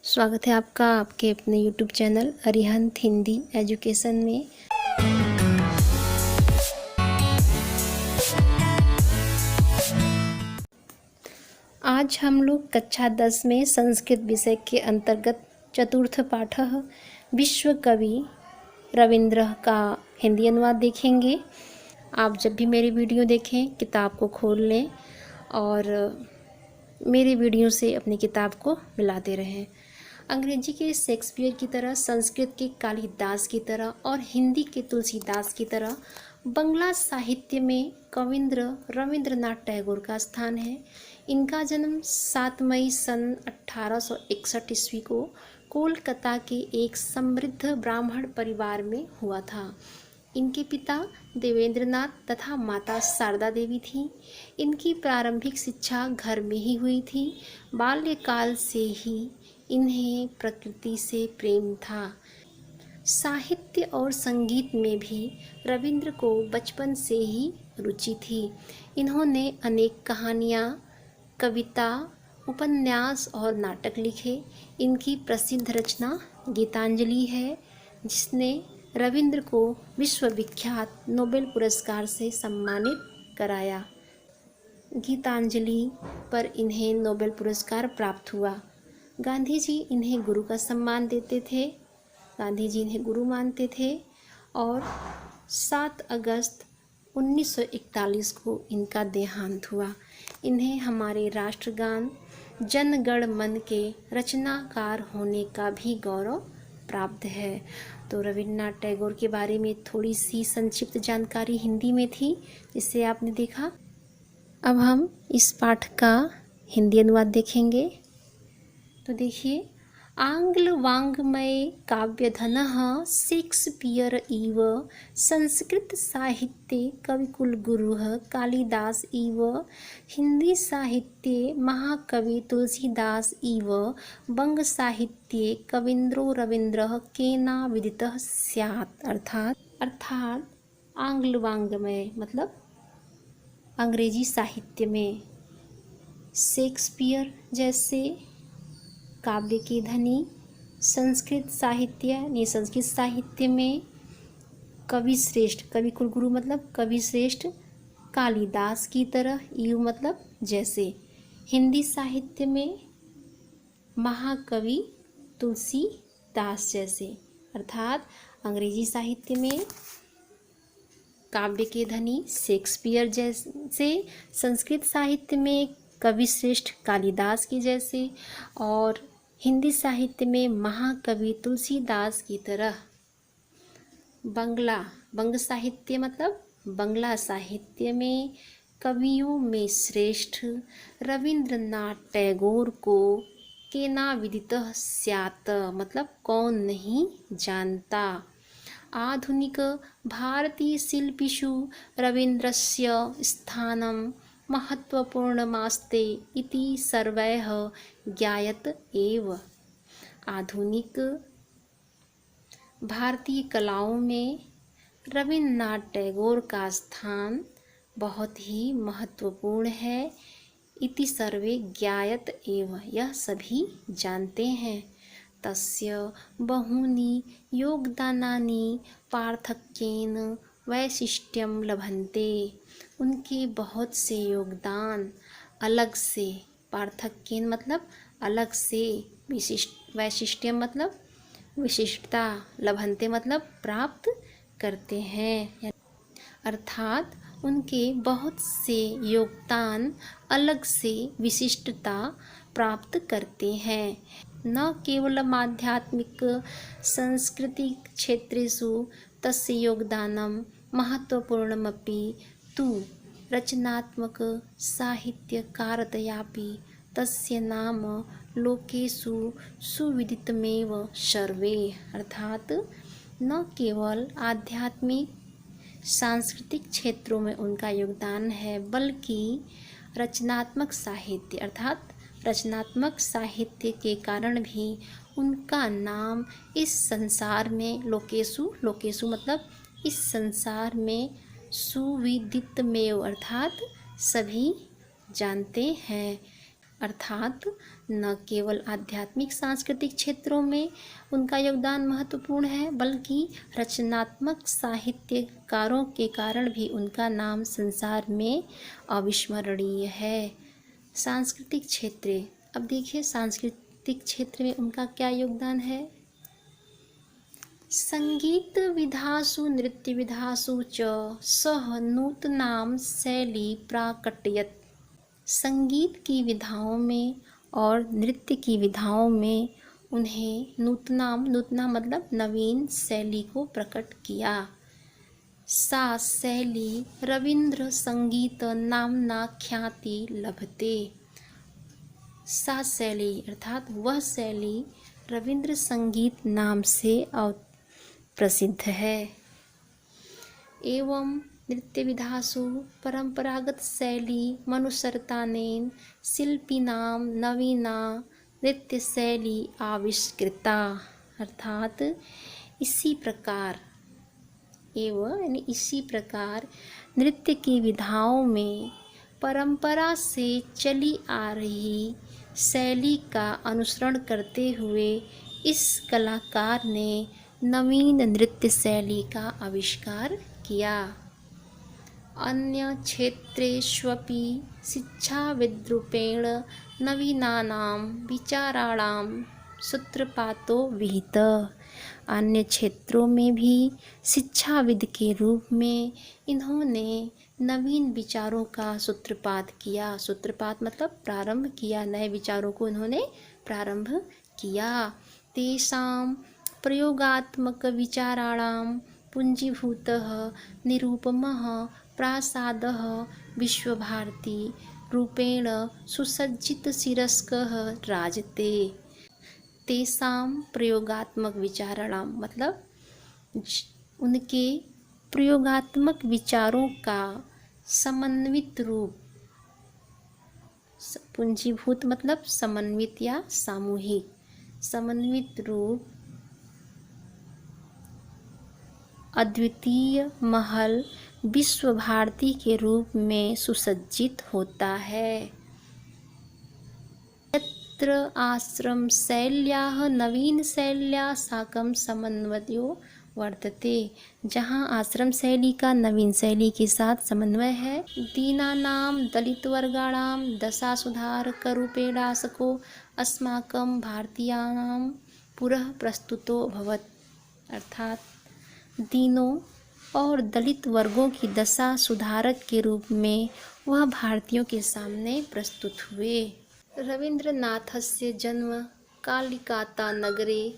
स्वागत है आपका आपके अपने YouTube channel Arihant Hindi education में। आज हम लोग कक्षा 10 में संस्कृत विषय के अंतर्गत चतुर्थ पाठ विश्व कवि रविंद्र का हिंदी अनुवाद देखेंगे। आप जब भी मेरी वीडियो देखें किताब को खोल लें और मेरी वीडियो से अपनी किताब को मिलाते रहें। अंग्रेजी के शेक्सपियर की तरह, संस्कृत के कालिदास की तरह और हिंदी के तुलसीदास की तरह बंगला साहित्य में कविंद्र रविंद्रनाथ टैगोर का स्थान है। इनका जन्म 7 मई सन 1861 ईस्वी को कोलकाता के एक समृद्ध ब्राह्मण परिवार में हुआ था। इनके पिता देवेंद्रनाथ तथा माता शारदा देवी थी। इनकी प्रारंभिक शिक्षा घर में ही हुई थी। बाल्यकाल से ही इन्हें प्रकृति से प्रेम था। साहित्य और संगीत में भी रविंद्र को बचपन से ही रुचि थी। इन्होंने अनेक कहानियाँ, कविता, उपन्यास और नाटक लिखे। इनकी प्रसिद्ध रचना गीतांजलि है, जिसने रविंद्र को विश्वविख्यात नोबेल पुरस्कार से सम्मानित कराया। गीतांजलि पर इन्हें नोबेल पुरस्कार प्राप्त हुआ। गांधी जी इन्हें गुरु का सम्मान देते थे। गांधी जी इन्हें गुरु मानते थे और 7 अगस्त 1941 को इनका देहांत हुआ। इन्हें हमारे राष्ट्रगान जन गण मन के रचनाकार होने का भी गौरव प्राप्त है। तो रविन्द्रनाथ टैगोर के बारे में थोड़ी सी संक्षिप्त जानकारी हिंदी में थी, जिसे आपने देखा। अब हम इस पाठ का हिंदी अनुवाद देखेंगे। तो देखिए, आंग्ल वाङ्मये काव्यधनः शेक्सपियर इव संस्कृत साहित्ये कविकुलगुरुः कालिदास इव हिंदी साहित्ये महाकवि तुलसीदास इव बंग साहित्ये कवीन्द्रो रवीन्द्रः केनाविदितः स्यात्। अर्थात आंग्ल वाङ्मय मतलब अंग्रेजी साहित्य में शेक्सपियर जैसे काव्य के धनी, संस्कृत साहित्य में कवि श्रेष्ठ, कवि कुलगुरु मतलब कवि श्रेष्ठ कालिदास की तरह, यू मतलब जैसे, हिंदी साहित्य में महाकवि तुलसीदास जैसे। अर्थात अंग्रेजी साहित्य में काव्य के धनी शेक्सपियर जैसे, संस्कृत साहित्य में कवि श्रेष्ठ कालिदास की जैसे और हिंदी साहित्य में महाकवि तुलसीदास की तरह। बंग साहित्य मतलब बंगला साहित्य में कवियों में श्रेष्ठ रविंद्रनाथ टैगोर को केनाविदितः स्यात् मतलब कौन नहीं जानता। आधुनिक भारतीय शिल्पिषु रवीन्द्रस्य स्थानं महत्वपूर्णमास्ते इति सर्वैः ज्ञायत एव। आधुनिक भारतीय कलाओं में रविन्द्रनाथ टैगोर का स्थान बहुत ही महत्वपूर्ण है। इति सर्वे ज्ञायत एव यह सभी जानते हैं। तस्य बहूनि योगदानानि पार्थक्येन वैशिष्ट्यं लभन्ते। उनके बहुत से योगदान अलग से, पार्थक्येन मतलब अलग से, वैशिष्ट्यम मतलब विशिष्टता, लभन्ते मतलब प्राप्त करते हैं। अर्थात उनके बहुत से योगदान अलग से विशिष्टता प्राप्त करते हैं। न केवलम् आध्यात्मिक सांस्कृतिक क्षेत्रेषु तस्य योगदानं महत्वपूर्णमपि तु रचनात्मक साहित्यकारतयापि तस्य नाम लोकेषु सुविदितमेव सर्वे। अर्थात न केवल आध्यात्मिक सांस्कृतिक क्षेत्रों में उनका योगदान है, बल्कि रचनात्मक साहित्य अर्थात रचनात्मक साहित्य के कारण भी उनका नाम इस संसार में लोकेषु मतलब इस संसार में सुविदितमेव अर्थात सभी जानते हैं। अर्थात न केवल आध्यात्मिक सांस्कृतिक क्षेत्रों में उनका योगदान महत्वपूर्ण है, बल्कि रचनात्मक साहित्यकारों के कारण भी उनका नाम संसार में अविस्मरणीय है। सांस्कृतिक क्षेत्र, अब देखिए सांस्कृतिक क्षेत्र में उनका क्या योगदान है। संगीत विधासु नृत्य विधासु च सह नूतनां शैली प्राकटयत्। संगीत की विधाओं में और नृत्य की विधाओं में उन्हें नूतना मतलब नवीन शैली को प्रकट किया। सा शैली रविंद्र संगीत नामना ख्याति लभते। सा शैली अर्थात वह शैली रविंद्र संगीत नाम से प्रसिद्ध है। एवं नृत्य विधासु परंपरागत शैली मनुसरतानेन शिल्पिनां नवीना नृत्य शैली आविष्कृता। अर्थात इसी प्रकार यानी इसी प्रकार नृत्य की विधाओं में परंपरा से चली आ रही शैली का अनुसरण करते हुए इस कलाकार ने नवीन नृत्य शैली का आविष्कार किया। अन्य क्षेत्रेष्वपि शिक्षाविद्रूपेण नवीनानां विचाराणां सूत्रपातो विहित। अन्य क्षेत्रों में भी शिक्षाविद के रूप में इन्होंने नवीन विचारों का सूत्रपात किया। सूत्रपात मतलब प्रारंभ किया, नए विचारों को इन्होंने प्रारंभ किया। तेषां प्रयोगात्मक विचाराणां पुंजीभूतः निरूपमः प्रासादः विश्वभारती रूपेण सुसज्जितशिरस्कः राजते। तेषां प्रयोगात्मक विचाराणां मतलब उनके प्रयोगात्मक विचारों का समन्वित रूप, पुंजीभूत मतलब समन्वित या सामूहिक, समन्वित रूप अद्वितीय महल विश्व भारती के रूप में सुसज्जित होता है। यत्र आश्रम शैल्याः नवीन शैल्या साकं समन्वयो वर्तते। जहाँ आश्रम शैली का नवीन शैली के साथ समन्वय है। दीनानां दलितवर्गाणां दशा सुधारकरूपेणासको अस्माकं भारतीयानां पुरः प्रस्तुतो भवत्। अर्थात दीनों और दलित वर्गों की दशा सुधारक के रूप में वह भारतीयों के सामने प्रस्तुत हुए। रवीन्द्रनाथस्य जन्म कालिकाता नगरे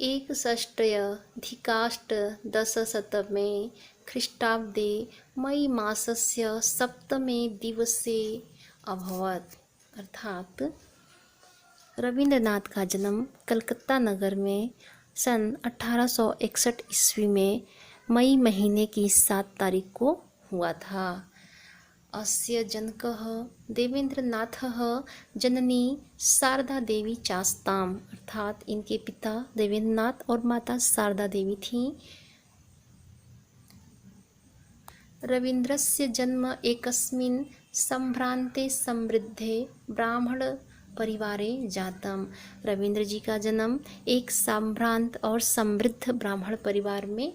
61अधिकाष्टदशशतमे ख्रीष्टाब्दे मई मासस्य सप्तमे दिवसे अभवत्। अर्थात रवीन्द्रनाथ का जन्म कलकत्ता नगर में सन 1861 ईस्वी में मई महीने की 7 तारीख को हुआ था। अस्य जनकः देवेंद्रनाथः जननी शारदा देवी चास्ताम। अर्थात इनके पिता देवेंद्रनाथ और माता शारदा देवी थीं। रवीन्द्रस्य जन्म एकस्मिन् संभ्रान्ते समृद्धे ब्राह्मण परिवारे जातम। रवींद्र जी का जन्म एक संभ्रांत और समृद्ध ब्राह्मण परिवार में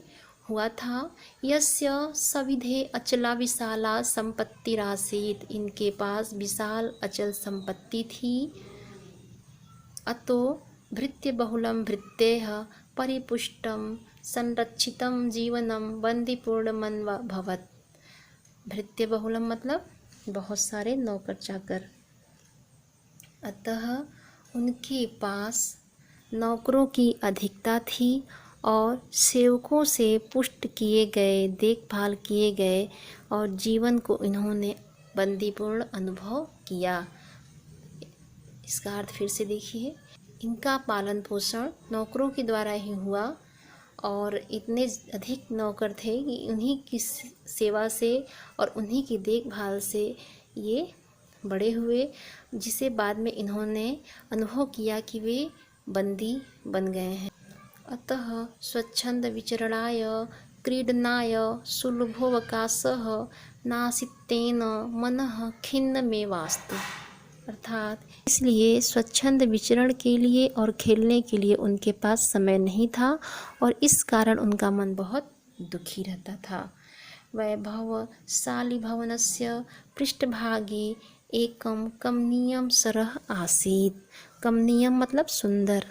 हुआ था। यस्य सविधे अचला विशाला संपत्तिरासीत्। इनके पास विशाल अचल संपत्ति थी। अतो भृत्यबहुलं भृत्यैः परिपुष्टं संरक्षितं जीवनं बंदीपूर्णमभवत्। भृत्यबहुलं मतलब बहुत सारे नौकर चाकर। अतः उनके पास नौकरों की अधिकता थी और सेवकों से पुष्ट किए गए, देखभाल किए गए और जीवन को इन्होंने बंदीपूर्ण अनुभव किया। इसका अर्थ फिर से देखिए, इनका पालन पोषण नौकरों के द्वारा ही हुआ और इतने अधिक नौकर थे कि उन्हीं की सेवा से और उन्हीं की देखभाल से ये बड़े हुए, जिसे बाद में इन्होंने अनुभव किया कि वे बंदी बन गए हैं। अतः स्वच्छंद विचरणाय क्रीडनाय सुलभोऽवकाशः नासीत्तेन मनः खिन्नमेवास्तु। अर्थात इसलिए स्वच्छंद विचरण के लिए और खेलने के लिए उनके पास समय नहीं था और इस कारण उनका मन बहुत दुखी रहता था। वैभवशालिभवनस्य पृष्ठभागे एकं कमनीयं सरः आसीत्। कमनीयम मतलब सुंदर।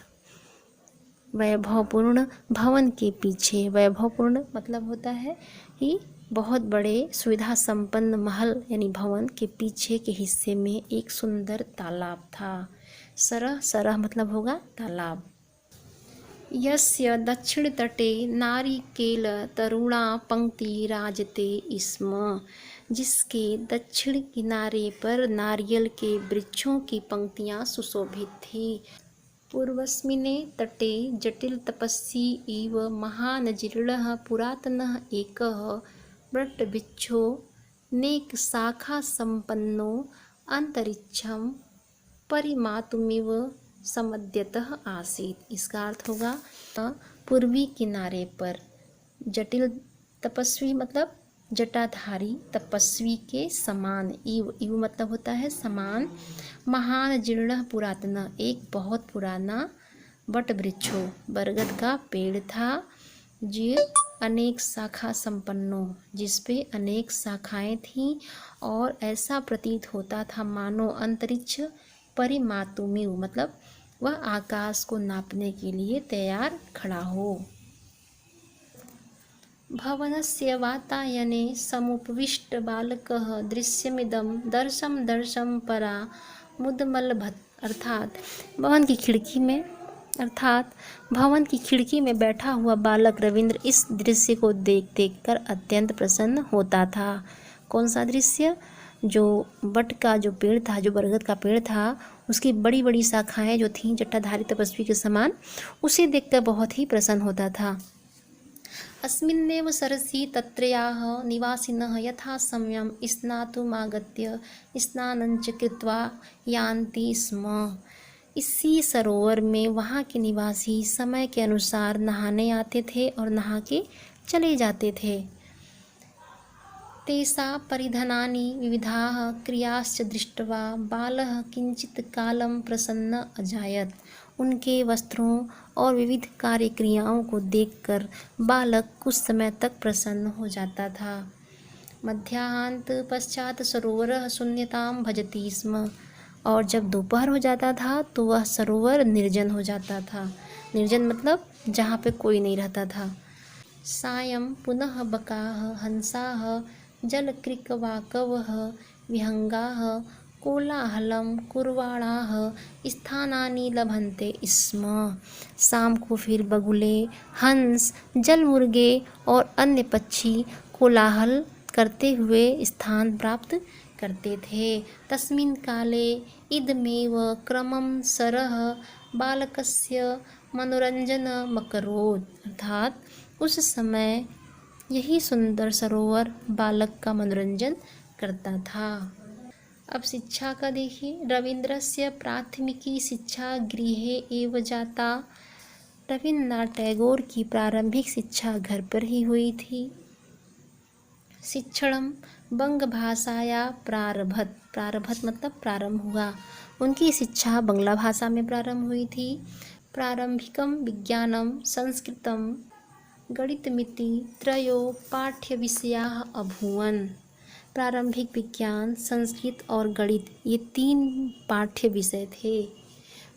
वैभवपूर्ण भवन के पीछे, वैभवपूर्ण मतलब होता है कि बहुत बड़े सुविधा संपन्न महल यानी भवन के पीछे के हिस्से में एक सुंदर तालाब था। सरः, सरः मतलब होगा तालाब। यस्य दक्षिण तटे नारिकेल तरुणा पंक्ति राजते स्म। जिसके दक्षिण किनारे पर नारियल के वृक्षों की पंक्तियां सुशोभित थी। पूर्वस्मिने तटे जटिल तपस्वी इव महानजीर्णः पुरातनः एकः वटवृक्षो नेक शाखा संपन्नो अंतरिक्षं परिमातुमिव समद्यतः आसीत्। इसका अर्थ होगा पूर्वी किनारे पर जटिल तपस्वी मतलब जटाधारी तपस्वी के समान, इव इव मतलब होता है समान, महान जीर्ण पुरातन एक बहुत पुराना वट वृक्षो बरगद का पेड़ था, जो अनेक शाखा संपन्नो जिस पे अनेक शाखाएं थीं और ऐसा प्रतीत होता था मानो अंतरिक्ष परिमातुमिव मतलब वह आकाश को नापने के लिए तैयार खड़ा हो। भवनस्य वातायने समुपविष्ट बालकः दृश्यमिदं दर्शं दर्शं परा मुदमलभत। अर्थात भवन की खिड़की में बैठा हुआ बालक रविंद्र इस दृश्य को देख देख कर अत्यंत प्रसन्न होता था। कौन सा दृश्य? जो वट का जो पेड़ था, जो बरगद का पेड़ था, उसकी बड़ी बड़ी शाखाएं जो थीं जटाधारी तपस्वी के समान, उसे देखकर बहुत ही प्रसन्न होता था। अस्मिन्नेव सरसि तत्रत्याः निवासिनः यथा समयं स्नातुमागत्य स्नानञ्च कृत्वा यान्ति स्म। इसी सरोवर में वहाँ के निवासी समय के अनुसार नहाने आते थे और नहा के चले जाते थे। तेषा परिधानानि विविधाः क्रियाश्च दृष्ट्वा बालः किंचित कालं प्रसन्न अजायत। उनके वस्त्रों और विविध कार्य क्रियाओं को देखकर बालक कुछ समय तक प्रसन्न हो जाता था। मध्याह्नांत पश्चात सरोवर शून्यतां भजति स्म। और जब दोपहर हो जाता था तो वह सरोवर निर्जन हो जाता था। निर्जन मतलब जहाँ पे कोई नहीं रहता था। सायं पुनः बकाः हंसाः जलक्रीकवाकवः विहंगाः कोलाहलं कुर्वाणाः स्थानानि लभन्ते स्म। शाम को फिर बगुले, हंस, जल मुर्गे और अन्य पक्षी कोलाहल करते हुए स्थान प्राप्त करते थे। तस्मिन् काले इदमेव क्रमं सरः बालकस्य मनोरंजनमकरोत्। अर्थात उस समय यही सुंदर सरोवर बालक का मनोरंजन करता था। अब शिक्षा का देखिए। रविन्द्रस्य प्राथमिकी शिक्षा गृहे एव जाता। रविन्द्रनाथ टैगोर की प्रारंभिक शिक्षा घर पर ही हुई थी। शिक्षणम बंग भाषाया प्रारभत। प्रारभत मतलब प्रारंभ हुआ। उनकी शिक्षा बंगला भाषा में प्रारंभ हुई थी। प्रारंभिकम विज्ञानम संस्कृतम गणितमिति त्रयो पाठ्य विषयाः अभूवन्। प्रारंभिक विज्ञान, संस्कृत और गणित ये 3 पाठ्य विषय थे।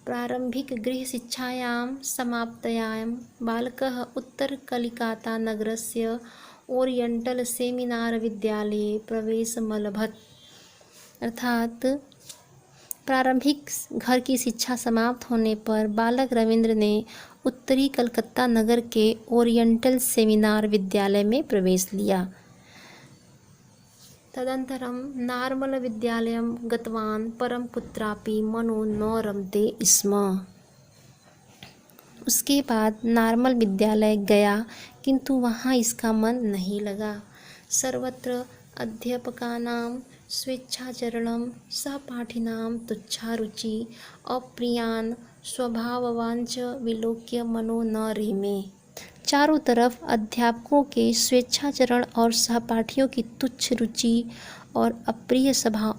प्रारंभिक गृह शिक्षायां समाप्तयां बालकः उत्तर कलिकाता नगरस्य ओरिएंटल सेमिनार विद्यालये प्रवेशमलभत। अर्थात प्रारंभिक घर की शिक्षा समाप्त होने पर बालक रविंद्र ने उत्तरी कलकत्ता नगर के ओरिएंटल सेमिनार विद्यालय में प्रवेश लिया। तदनन्तरं नार्मल विद्यालयं गतवान् परं कुत्रापि मनो न रमते स्म। उसके बाद नार्मल विद्यालय गया किंतु वहाँ इसका मन नहीं लगा। सर्वत्र अध्यापकानां स्वेच्छाचरणं सहपाठिनां तुच्छारुचि अप्रियान् स्वभाववांच विलोक्य मनो न रेमे। चारों तरफ अध्यापकों के स्वेच्छाचरण और सहपाठियों की तुच्छ रुचि और अप्रिय स्वभाव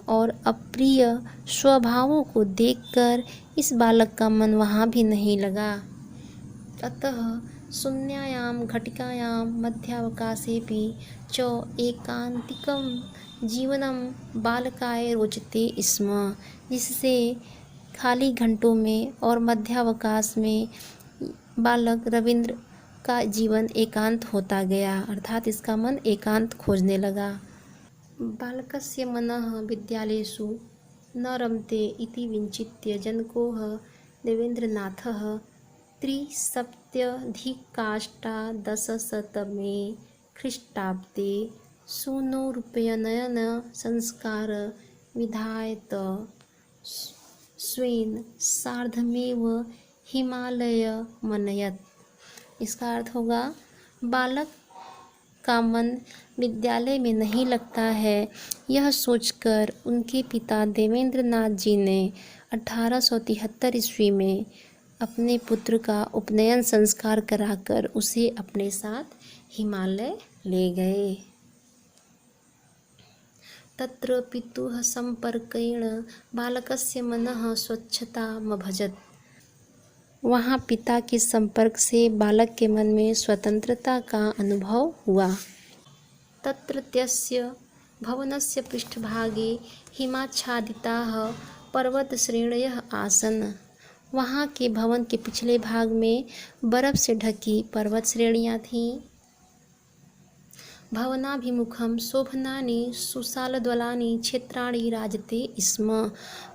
और अप्रिय स्वभावों को देखकर इस बालक का मन वहाँ भी नहीं लगा। अतः शून्यायां घटिकायां मध्यावकाशेऽपि च एकांतिकं जीवनं बालकाय रोचते स्म, जिससे खाली घंटों में और मध्यावकाश में बालक रविंद्र का जीवन एकांत होता गया, अर्थात इसका मन एकांत खोजने लगा। बालकस्य मनः विद्यालयेषु न रमते इति विचिन्त्य जनकोः देवेन्द्रनाथः त्रिसप्तत्यधिकाष्टादशशततमे ख्रीष्टाब्दे सूनोरुपनयन संस्कार विधायत स्वेन सार्धमेव हिमालयमनयत्। इसका अर्थ होगा, बालक का मन विद्यालय में नहीं लगता है, यह सोचकर उनके पिता देवेंद्रनाथ जी ने 1873 ईस्वी में अपने पुत्र का उपनयन संस्कार कराकर उसे अपने साथ हिमालय ले गए। तत्र पितुः संपर्केण बालकस्य मनः स्वच्छतामभजत्। वहाँ पिता के संपर्क से बालक के मन में स्वतंत्रता का अनुभव हुआ। तत्रत्यस्य भवनस्य पृष्ठभागे हिमाच्छादिताः पर्वतश्रेणयः आसन्। वहाँ के भवन के पिछले भाग में बर्फ से ढकी पर्वत श्रेणियाँ थीं। भवनाभिमुखं शोभनानि सुशालद्वलानि क्षेत्राणि राजते स्म,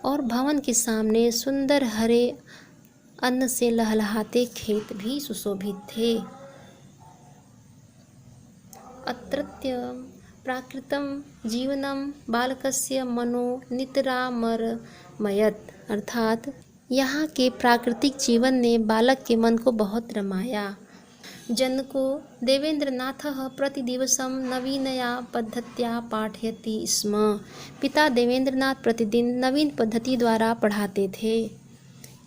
और भवन के सामने सुंदर हरे अन्न से लहलहाते खेत भी सुशोभित थे। अत्रत्य प्राकृतं जीवनं बालकस्य मनो नितरामरमयत्, अर्थात यहाँ के प्राकृतिक जीवन ने बालक के मन को बहुत रमाया। जनको देवेंद्रनाथः प्रतिदिवसं नवीनया पद्धत्या पाठयति स्म। पिता देवेंद्रनाथ प्रतिदिन नवीन पद्धति द्वारा पढ़ाते थे।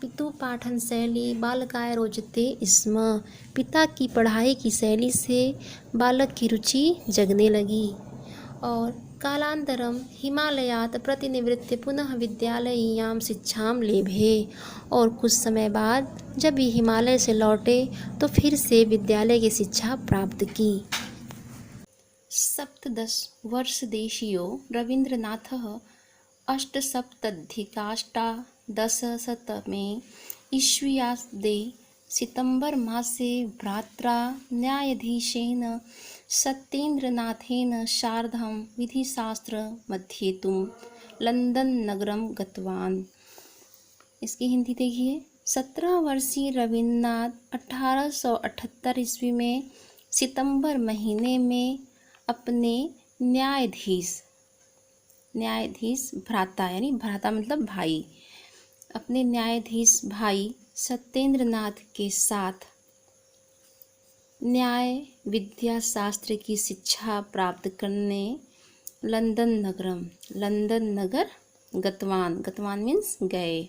पितु पाठन शैली बालकाय रोचते स्म। पिता की पढ़ाई की शैली से बालक की रुचि जगने लगी। और कालांतरम हिमालयात प्रतिनिवृत्य पुनः विद्यालयीयां शिक्षां लेभे। और कुछ समय बाद जब ये हिमालय से लौटे तो फिर से विद्यालय की शिक्षा प्राप्त की। सप्तदश वर्षदेशीयो रवीन्द्रनाथः अष्टसप्तत्यधिकाष्टादशशततमे ईस्वीयाब्दे सितंबर मासे भ्रात्रा न्यायाधीशेन सत्येन्द्रनाथेन सार्धं विधिशास्त्रमध्येतुं लंदन नगरं गतवान्। इसकी हिंदी देखिए। 17 वर्षीय रवीन्द्रनाथ 1878 ईस्वी में सितंबर महीने में अपने न्यायाधीश भ्राता, यानी भ्राता मतलब भाई, अपने न्यायाधीश भाई सत्येंद्रनाथ के साथ न्याय विद्या शास्त्र की शिक्षा प्राप्त करने लंदन नगर गतवान मीन्स गए।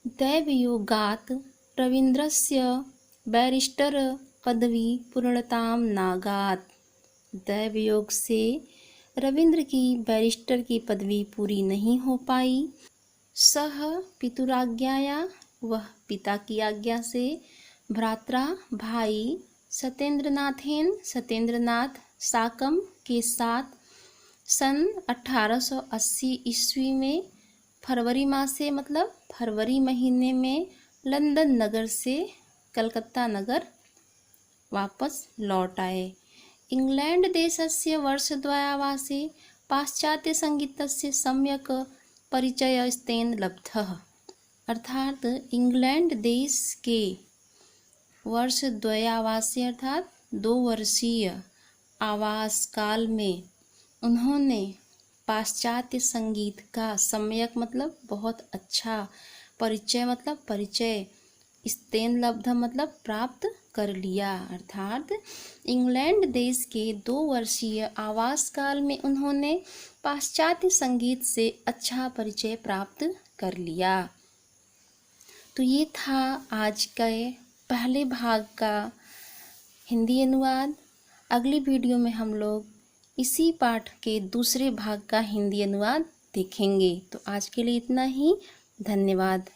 दैवयोगात् रवीन्द्रस्य बैरिस्टर पदवी पूर्णतां नागात्। दैवयोग से रविंद्र की बैरिस्टर की पदवी पूरी नहीं हो पाई। सह पितुराज्ञाया, वह पिता की आज्ञा से, भ्रात्रा भाई सत्येंद्रनाथ साकम के साथ सन 1880 ईस्वी में फरवरी मासे मतलब फरवरी महीने में लंदन नगर से कलकत्ता नगर वापस लौट आए। इंग्लैंड देशस्य वर्षद्वयावासे पाश्चात्यसङ्गीतस्य सम्यक् परिचयस्तेन लब्धः। अर्थात इंग्लैंड देश के वर्षद्वयावासे अर्थात 2 वर्षीय आवास काल में उन्होंने पाश्चात्य संगीत का सम्यक मतलब बहुत अच्छा, परिचय मतलब परिचय, स्तेन लब्ध मतलब प्राप्त कर लिया। अर्थात इंग्लैंड देश के 2 वर्षीय आवास काल में उन्होंने पाश्चात्य संगीत से अच्छा परिचय प्राप्त कर लिया। तो ये था आज के पहले भाग का हिंदी अनुवाद। अगली वीडियो में हम लोग इसी पाठ के दूसरे भाग का हिंदी अनुवाद देखेंगे। तो आज के लिए इतना ही। धन्यवाद।